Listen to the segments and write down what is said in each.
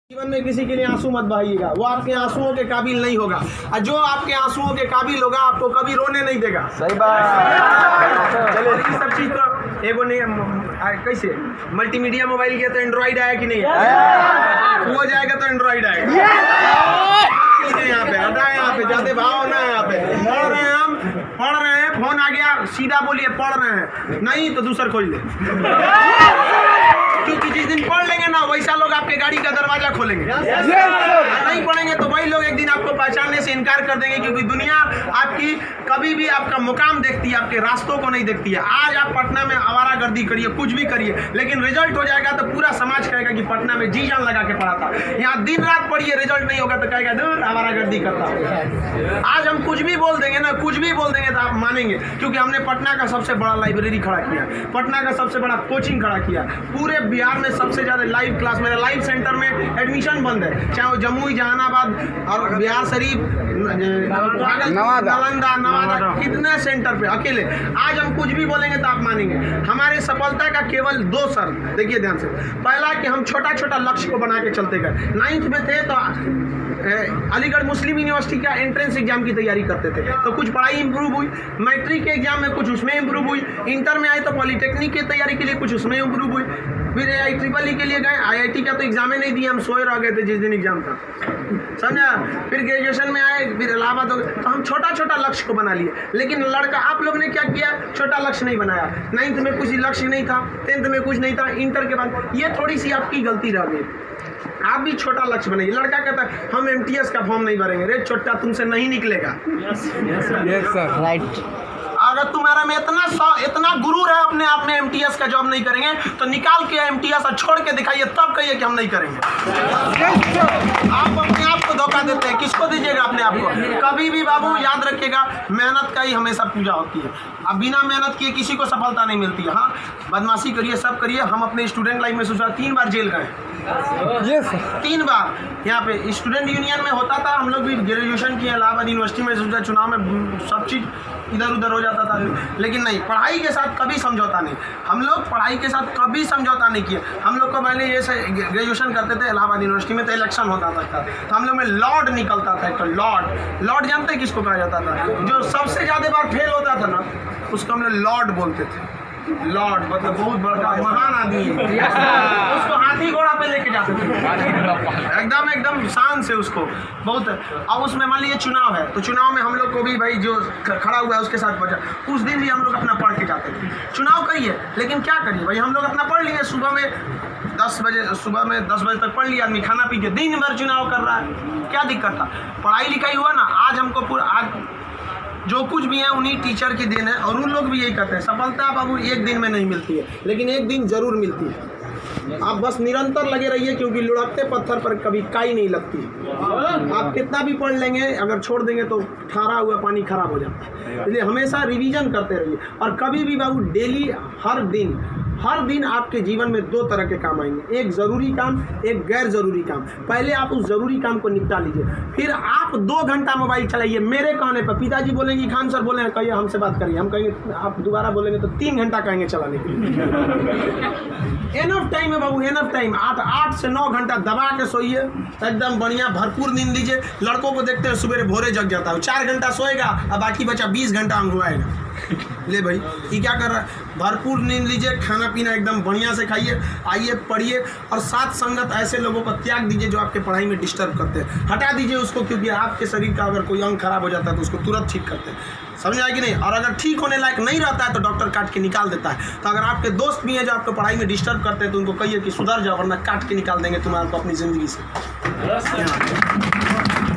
जीवन में किसी के लिए आंसू मत बहाइएगा, वो आपके आंसुओं के काबिल नहीं होगा, और जो आपके आंसुओं के काबिल होगा आपको कभी रोने नहीं देगा। सही बात। चलिए ये सब चीज तो एगो ने कैसे मल्टीमीडिया मोबाइल किया तो एंड्रॉइड आया कि नहीं आया, वो जाएगा तो एंड्रॉइड आएगा। यहाँ पे हटा, यहाँ पे ज्यादा भाव ना, यहाँ पे पढ़ रहे हैं, हम पढ़ रहे हैं, फोन आ गया सीधा बोलिए पढ़ रहे हैं, नहीं तो दूसरा खोल ले, क्योंकि जिस दिन पढ़ लेंगे ना वैसा लोग आपके गाड़ी का दरवाजा खोलेंगे। नहीं पढ़ेंगे तो वही लोग एक दिन आपको पहचानने से इनकार कर देंगे, क्योंकि दुनिया आपकी कभी भी आपका मुकाम देखती है, आपके रास्तों को नहीं देखती है। आज आप पटना में आवारागर्दी करिए, कुछ भी करिए, लेकिन रिजल्ट हो जाएगा तो पूरा समाज कहेगा कि पटना में जी जान लगा के पढ़ा था। यहाँ दिन रात पढ़िए, रिजल्ट नहीं होगा तो कहेगा दूर आवारागर्दी करता। आज हम कुछ भी बोल देंगे ना, कुछ भी बोल देंगे तो आप मानेंगे, क्योंकि हमने पटना का सबसे बड़ा लाइब्रेरी खड़ा किया, पटना का सबसे बड़ा कोचिंग खड़ा किया, पूरे बिहार में सबसे ज्यादा लाइव क्लास, मेरा लाइव सेंटर में एडमिशन बंद है, चाहे वो जमुई, जहानाबाद और बिहार शरीफ, नालंदा, नवादा, कितने सेंटर पे अकेले। आज हम कुछ भी बोलेंगे तो आप मानेंगे। हमारे सफलता का केवल 2 शर्त, देखिए ध्यान से। पहला कि हम छोटा छोटा लक्ष्य को बना के चलते गए। 9th में थे तो अलीगढ़ मुस्लिम यूनिवर्सिटी का एंट्रेंस एग्जाम की तैयारी करते थे, तो कुछ पढ़ाई इंप्रूव हुई, मैट्रिक के एग्जाम में कुछ उसमें इंप्रूव हुई, इंटर में आए तो पॉलिटेक्निक की तैयारी के लिए कुछ उसमें इंप्रूव हुई, फिर IEEE के लिए गए, IIT का तो एग्जाम ही नहीं दिया, हम सोए रह गए थे जिस दिन एग्जाम था, समझा। फिर ग्रेजुएशन में आए, फिर इलाहाबाद हो गए, तो हम छोटा छोटा लक्ष्य को बना लिए। लेकिन लड़का आप लोग ने क्या किया, छोटा लक्ष्य नहीं बनाया। 9th में कुछ लक्ष्य नहीं था, 10th में कुछ नहीं था, इंटर के बाद ये थोड़ी सी आपकी गलती रह गई। आप भी छोटा लक्ष्य बनाइए। लड़का कहता है हम MTS का फॉर्म नहीं भरेंगे, रे छोटा तुमसे नहीं निकलेगा। राइट। अगर तुम्हारा में इतना गुरूर है अपने आप में MTS का जॉब नहीं करेंगे तो निकाल के MTS और छोड़ के दिखाइए, तब कहिए कि हम नहीं करेंगे। आप अपने आप को धोखा देते हैं, किसको दीजिएगा अपने आप को। कभी भी बाबू याद रखिएगा, मेहनत का ही हमेशा पूजा होती है। अब बिना मेहनत किए किसी को सफलता नहीं मिलती है। हाँ, बदमाशी करिए, सब करिए। हम अपने स्टूडेंट लाइफ में सोचा 3 बार जेल गए, 3 बार। यहाँ पे स्टूडेंट यूनियन में होता था, हम लोग भी ग्रेजुएशन किए इलाहाबाद यूनिवर्सिटी में, सोचा चुनाव में सब चीज़ इधर उधर हो जाता था, लेकिन नहीं, पढ़ाई के साथ कभी समझौता नहीं। हम लोग पढ़ाई के साथ कभी समझौता नहीं किए। हम लोग को पहले ये ग्रेजुएशन करते थे इलाहाबाद यूनिवर्सिटी में, तो इलेक्शन होता था, तो हम लोग में लॉर्ड निकलता था। तो लॉर्ड जानते हैं किसको कहा जाता था? जो सबसे ज़्यादा बार फेल होता था ना, उसको हम लोग लॉर्ड बोलते थे। लॉर्ड मतलब बहुत बड़ा महान आदमी है, उसको हाथी घोड़ा पे लेके जाते थे, एकदम शान से उसको बहुत। अब उसमें मान लीजिए चुनाव है, तो चुनाव में हम लोग को भी भाई जो खड़ा हुआ है उसके साथ बचा, उस दिन भी हम लोग अपना पढ़ के जाते थे। चुनाव कही है, लेकिन क्या करिए भाई, हम लोग अपना पढ़ लिए। सुबह में 10 बजे तक पढ़ लिया आदमी, खाना पी के दिन भर चुनाव कर रहा है, क्या दिक्कत था? पढ़ाई लिखाई हुआ ना। आज हमको आज जो कुछ भी है उन्हीं टीचर की देन है, और उन लोग भी यही कहते हैं सफलता बाबू एक दिन में नहीं मिलती है, लेकिन एक दिन जरूर मिलती है। आप बस निरंतर लगे रहिए, क्योंकि लुढ़कते पत्थर पर कभी काई नहीं लगती। आप कितना भी पढ़ लेंगे, अगर छोड़ देंगे तो ठहरा हुआ पानी खराब हो जाता है। इसलिए हमेशा रिवीजन करते रहिए, और कभी भी बाबू डेली हर दिन आपके जीवन में 2 तरह के काम आएंगे, एक ज़रूरी काम, एक गैर ज़रूरी काम। पहले आप उस ज़रूरी काम को निपटा लीजिए, फिर आप 2 घंटा मोबाइल चलाइए। मेरे कहने पर पिताजी बोलेंगे, खान सर बोले कहिए हमसे बात करिए, हम कहेंगे, आप दोबारा बोलेंगे तो 3 घंटा कहेंगे चलाने के लिए। एनफ टाइम है बाबू, एनफ टाइम। आप 8 से 9 घंटा दबा के सोइए, एकदम बढ़िया भरपूर नींद लीजिए। लड़कों को देखते हैं सुबह भोरे जग जाता है, 4 घंटा सोएगा और बाकी बचा 20 घंटा अंगुआएगा। ले भाई ये क्या कर रहा है? भरपूर नींद लीजिए, खाना पीना एकदम बढ़िया से खाइए, आइए पढ़िए, और साथ संगत ऐसे लोगों को त्याग दीजिए जो आपके पढ़ाई में डिस्टर्ब करते हैं। हटा दीजिए उसको, क्योंकि आपके शरीर का अगर कोई अंग खराब हो जाता है तो उसको तुरंत ठीक करते हैं, समझ आए कि नहीं? और अगर ठीक होने लायक नहीं रहता है तो डॉक्टर काट के निकाल देता है। तो अगर आपके दोस्त भी हैं जो आपको पढ़ाई में डिस्टर्ब करते हैं तो उनको कहिए कि सुधर जाओ, वरना काट के निकाल देंगे तुम्हारे को अपनी ज़िंदगी से।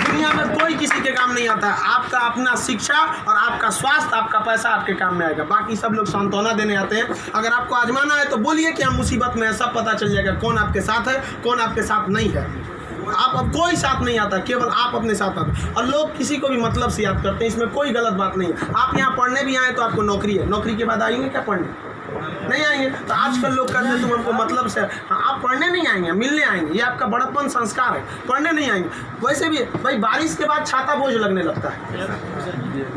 दुनिया में कोई किसी के काम नहीं आता है। आपका अपना शिक्षा और आपका स्वास्थ्य, आपका पैसा आपके काम में आएगा। बाकी सब लोग सांत्वना देने आते हैं। अगर आपको आजमाना है तो बोलिए कि हम मुसीबत में है, सब पता चल जाएगा कौन आपके साथ है, कौन आपके साथ नहीं है। आप अब कोई साथ नहीं आता, केवल आप अपने साथ आते। और लोग किसी को भी मतलब से याद करते हैं, इसमें कोई गलत बात नहीं है। आप यहाँ पढ़ने भी आए तो आपको नौकरी है, नौकरी के बाद आएंगे क्या पढ़ने? नहीं आएंगे। तो आजकल लोग कहते हैं तुम हमको मतलब से, हाँ आप पढ़ने नहीं आएंगे, मिलने आएंगे, ये आपका बड़प्पन संस्कार है, पढ़ने नहीं आएंगे। वैसे भी भाई बारिश के बाद छाता बोझ लगने लगता है,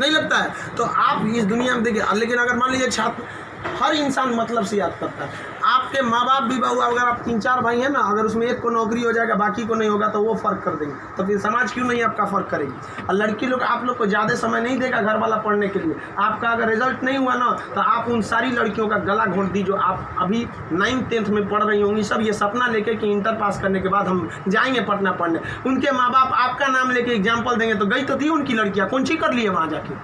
नहीं लगता है? तो आप इस दुनिया में देखिए, लेकिन अगर मान लीजिए छात्र, हर इंसान मतलब से याद करता है। आप आपके माँ बाप भी बहू, अगर आप 3-4 भाई हैं ना, अगर उसमें एक को नौकरी हो जाएगा बाकी को नहीं होगा तो वो फ़र्क कर देंगे, तो फिर समाज क्यों नहीं आपका फ़र्क करेगी। और लड़की लोग आप लोग को ज़्यादा समय नहीं देगा घर वाला पढ़ने के लिए। आपका अगर रिजल्ट नहीं हुआ ना तो आप उन सारी लड़कियों का गला घोंट दी जो आप अभी 9th-10th में पढ़ रही होंगी, सब ये सपना लेके कि इंटर पास करने के बाद हम जाएंगे पटना पढ़ने। उनके माँ बाप आपका नाम लेके एग्जाम्पल देंगे तो गई तो थी उनकी लड़कियाँ, कौन सी कर लिए वहाँ जाके।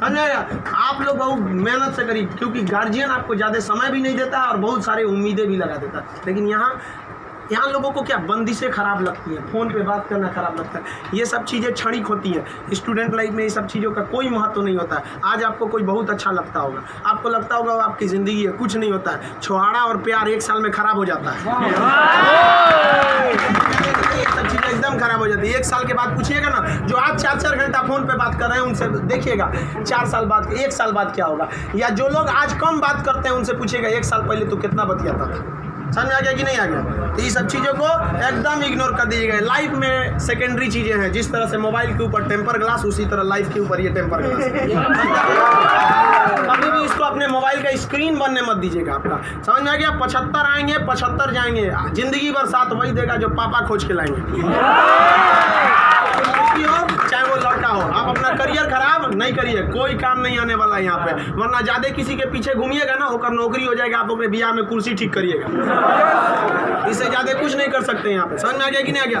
समझाया, आप लोग बहुत मेहनत से करिए, क्योंकि गार्जियन आपको ज़्यादा समय भी नहीं देता और बहुत सारे उम्मीदें भी लगा देता है। लेकिन यहाँ लोगों को क्या बंदिशें खराब लगती हैं, फ़ोन पे बात करना खराब लगता है, ये सब चीज़ें क्षणिक होती हैं। स्टूडेंट लाइफ में ये सब चीज़ों का कोई महत्व नहीं होता है। आज आपको कोई बहुत अच्छा लगता होगा, आपको लगता होगा वो आपकी ज़िंदगी है, कुछ नहीं होता है। छुहाड़ा और प्यार 1 साल में ख़राब हो जाता है, सब चीज़ें एकदम खराब हो जाती है। 1 साल के बाद पूछिएगा ना, जो आज 4-4 घंटा फ़ोन पे बात कर रहे हैं उनसे देखिएगा 4 साल बाद, 1 साल बाद क्या होगा। या जो लोग आज कम बात करते हैं उनसे पूछिएगा 1 साल पहले तो कितना बतियाता था। समझ आ गया कि नहीं आ गया। तो ये सब चीज़ों को एकदम इग्नोर कर दीजिएगा। लाइफ में सेकेंडरी चीज़ें हैं, जिस तरह से मोबाइल के ऊपर टेम्पर ग्लास, उसी तरह लाइफ के ऊपर ये टेम्पर ग्लास। कभी भी इसको अपने मोबाइल का स्क्रीन बनने मत दीजिएगा आपका। समझ में आ गया। 75 आएंगे 75 जाएंगे, जिंदगी भर साथ वही देगा जो पापा खोज के लाएंगे। चाहे वो लड़का हो, आप अपना करियर खराब नहीं करिए, कोई काम नहीं आने वाला है यहाँ पे। वरना ज्यादा किसी के पीछे घूमिएगा ना, होकर नौकरी हो जाएगा, आप अपने बियाह में कुर्सी ठीक करिएगा, इससे ज्यादा कुछ नहीं कर सकते यहाँ पे। समझ में आ गया कि नहीं आ गया।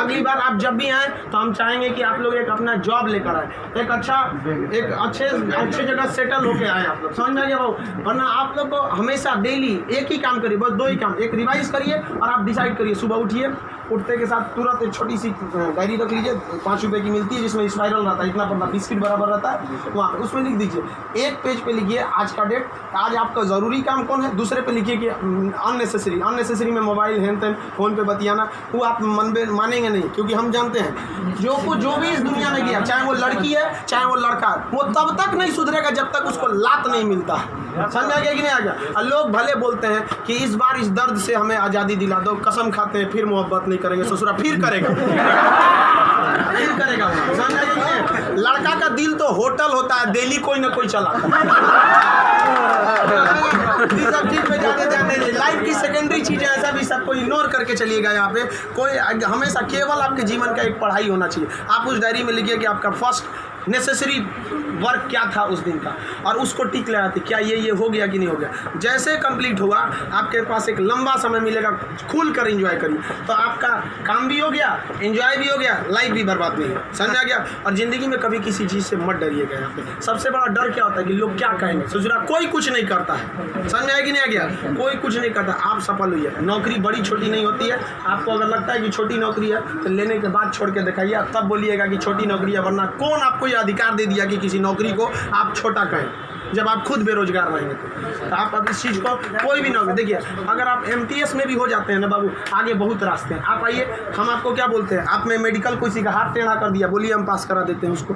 अगली बार आप जब भी आए तो हम चाहेंगे कि आप लोग एक अपना जॉब लेकर आए, एक अच्छे जगह सेटल होके आए आप लोग। समझ में आ गया भाव। वरना आप लोग को हमेशा डेली एक ही काम करिए, बस 2 ही काम। एक रिवाइज करिए और आप डिसाइड करिए, सुबह उठिए, उठते के साथ तुरंत एक छोटी सी डायरी रख लीजिए, 5 रुपए की मिलती है, जिसमें स्पाइरल रहता है, इतना पतला बिस्किट बराबर रहता है, वहाँ उसमें लिख दीजिए। एक पेज पे लिखिए आज का डेट, आज आपका ज़रूरी काम कौन है। दूसरे पे लिखिए कि अननेसेसरी में मोबाइल हैन तैन फ़ोन पे बतियाना, वो आप मानेंगे नहीं, क्योंकि हम जानते हैं जो भी इस दुनिया में गया, चाहे वो लड़की है चाहे वो लड़का है, वो तब तक नहीं सुधरेगा जब तक उसको लात नहीं मिलता है। समझ आ गया कि नहीं आ गया। और लोग भले बोलते हैं कि इस बार इस दर्द से हमें आज़ादी दिला दो, कसम खाते हैं फिर मोहब्बत नहीं करेंगे, ससुरा फिर करेगा फिर करेगा। समझ आ गया कि नहीं। लड़का का दिल तो होटल होता है, डेली कोई ना कोई चलाता है। सब चीज पे ज़्यादा ध्यान नहीं। लाइफ की सेकेंडरी चीज़ें ऐसा भी सबको इग्नोर करके चलिएगा। यहाँ पे कोई हमेशा केवल आपके जीवन का एक पढ़ाई होना चाहिए। आप उस डायरी में लिखिए कि आपका फर्स्ट नेसेसरी वर्क क्या था उस दिन का, और उसको टिक लगाते क्या ये हो गया कि नहीं हो गया। जैसे कंप्लीट हुआ आपके पास एक लंबा समय मिलेगा, खुल कर एंजॉय करिए, तो आपका काम भी हो गया, एंजॉय भी हो गया, लाइफ भी बर्बाद नहीं है। समझ आ गया। और ज़िंदगी में कभी किसी चीज़ से मत डरिएगा। यहाँ पे सबसे बड़ा डर क्या होता है कि लोग क्या कहेंगे। ससुरा कोई कुछ नहीं करता है, समझ में आया कि नहीं आ गया। कोई कुछ नहीं करता, आप सफल हुई है। नौकरी बड़ी छोटी नहीं होती है। आपको अगर लगता है कि छोटी नौकरी है तो लेने के बाद छोड़ के दिखाइए, तब बोलिएगा कि छोटी नौकरी है। वरना कौन आपको ये अधिकार दे दिया कि किसी नौकरी को आप छोटा कहें, जब आप खुद बेरोजगार रहेंगे तो आप अब इस चीज़ को कोई भी नौकरी देखिए। अगर आप MTS में भी हो जाते हैं ना बाबू, आगे बहुत रास्ते हैं। आप आइए, हम आपको क्या बोलते हैं, आप में मेडिकल किसी का हाथ टेढ़ा कर दिया, बोलिए हम पास करा देते हैं उसको।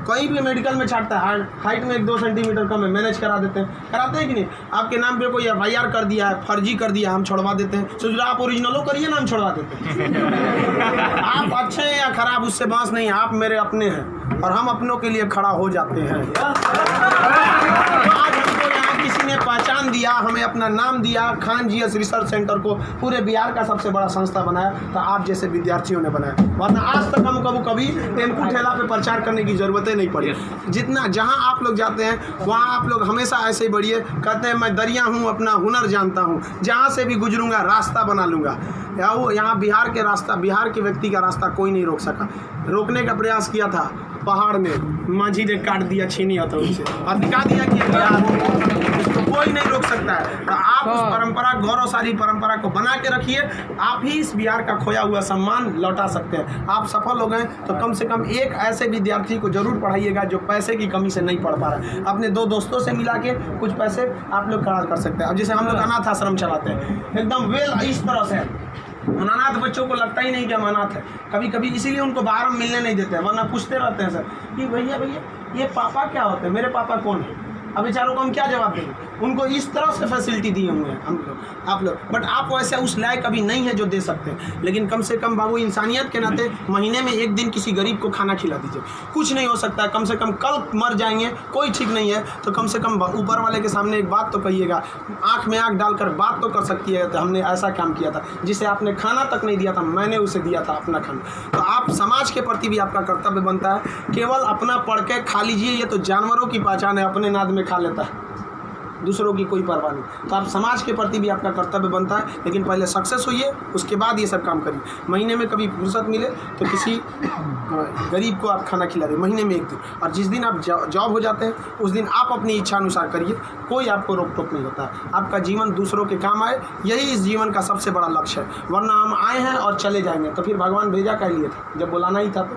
कहीं भी मेडिकल में छाटता है, हाइट में 1-2 सेंटीमीटर कम है, मैनेज करा देते हैं। कराते हैं कि नहीं। आपके नाम पे कोई FIR कर दिया है, फर्जी कर दिया, हम छोड़वा देते हैं। सोच रहे आप ओरिजिनलो करिए ना, हम छोड़वा देते हैं। आप अच्छे हैं या खराब उससे बात नहीं है, आप मेरे अपने हैं और हम अपनों के लिए खड़ा हो जाते हैं। आज हमको यहाँ किसी ने पहचान दिया, हमें अपना नाम दिया, खान GS रिसर्च सेंटर को पूरे बिहार का सबसे बड़ा संस्था बनाया, तो आप जैसे विद्यार्थियों ने बनाया। वरना आज तक हम कभी टेम्पू ठेला पे प्रचार करने की ज़रूरत नहीं पड़ी। जितना जहाँ आप लोग जाते हैं वहाँ आप लोग हमेशा ऐसे ही बढ़िए। कहते हैं मैं दरिया हूँ, अपना हुनर जानता हूँ, जहाँ से भी गुजरूंगा रास्ता बना लूँगा। यहाँ बिहार के व्यक्ति का रास्ता कोई नहीं रोक सका। रोकने का प्रयास किया था पहाड़ में, माझी ने काट दिया छीनी हथौड़ी से और दिखा दिया कि इसको कोई नहीं रोक सकता है। तो आप उस परंपरा, गौरवशाली परंपरा को बना के रखिए। आप ही इस बिहार का खोया हुआ सम्मान लौटा सकते हैं। आप सफल हो गए तो कम से कम एक ऐसे विद्यार्थी को जरूर पढ़ाइएगा जो पैसे की कमी से नहीं पढ़ पा रहा है। अपने 2 दोस्तों से मिला के कुछ पैसे आप लोग खड़ा कर सकते हैं। अब जैसे हम लोग अनाथ आश्रम चलाते हैं, एकदम वेल इस तरह से अनाथ बच्चों को लगता ही नहीं कि हम अनाथ है। कभी कभी इसीलिए उनको बाहर मिलने नहीं देते हैं, वरना पूछते रहते हैं सर कि भैया ये पापा क्या होते हैं, मेरे पापा कौन है। अब बेचारों को हम क्या जवाब देंगे? उनको इस तरह से फैसिलिटी दिए हुए हैं हम लोग, आप लोग, बट आप वैसे उस लायक अभी नहीं है जो दे सकते हैं। लेकिन कम से कम बाबू इंसानियत के नाते महीने में एक दिन किसी गरीब को खाना खिला दीजिए। कुछ नहीं हो सकता है, कम से कम कल मर जाएंगे, कोई ठीक नहीं है, तो कम से कम ऊपर वाले के सामने एक बात तो कहिएगा, आँख में आँख डालकर बात तो कर सकती है, तो हमने ऐसा काम किया था, जिसे आपने खाना तक नहीं दिया था, मैंने उसे दिया था अपना खाना। तो आप समाज के प्रति भी आपका कर्तव्य बनता है। केवल अपना पढ़ के खा लीजिए, ये तो जानवरों की पहचान है, अपने नाद में खा लेता है, दूसरों की कोई परवाह नहीं। तो आप समाज के प्रति भी आपका कर्तव्य बनता है, लेकिन पहले सक्सेस होइए, उसके बाद ये सब काम करिए। महीने में कभी फुर्सत मिले तो किसी गरीब को आप खाना खिला दें, महीने में एक दिन। और जिस दिन आप जॉब हो जाते हैं उस दिन आप अपनी इच्छा अनुसार करिए, कोई आपको रोक टोक नहीं होता है। आपका जीवन दूसरों के काम आए, यही इस जीवन का सबसे बड़ा लक्ष्य है। वरना हम आए हैं और चले जाएंगे, तो फिर भगवान भेजा क्या लिए था, जब बुलाना ही था।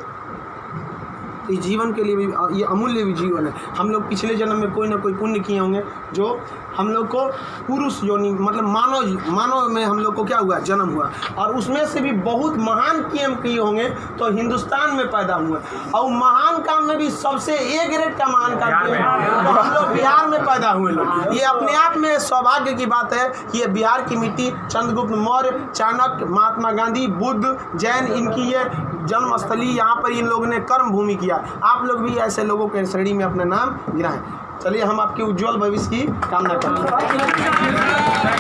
तो इस जीवन के लिए भी ये अमूल्य भी जीवन है। हम लोग पिछले जन्म में कोई ना कोई पुण्य किए होंगे, जो हम लोग को पुरुष योनि मतलब मानव में हम लोग को क्या हुआ, जन्म हुआ, और उसमें से भी बहुत महान काम किए होंगे तो हिंदुस्तान में पैदा हुए। और महान काम में भी सबसे ए ग्रेड का महान काम किए तो हम लोग बिहार में पैदा हुए लोग। ये अपने आप में सौभाग्य की बात है। ये बिहार की मिट्टी, चंद्रगुप्त मौर्य, चाणक्य, महात्मा गांधी, बुद्ध, जैन, इनकी ये जन्मस्थली, यहाँ पर इन लोगों ने कर्म भूमि किया। आप लोग भी ऐसे लोगों के श्रेणी में अपना नाम गिराएं। चलिए हम आपके उज्जवल भविष्य की कामना करते हैं।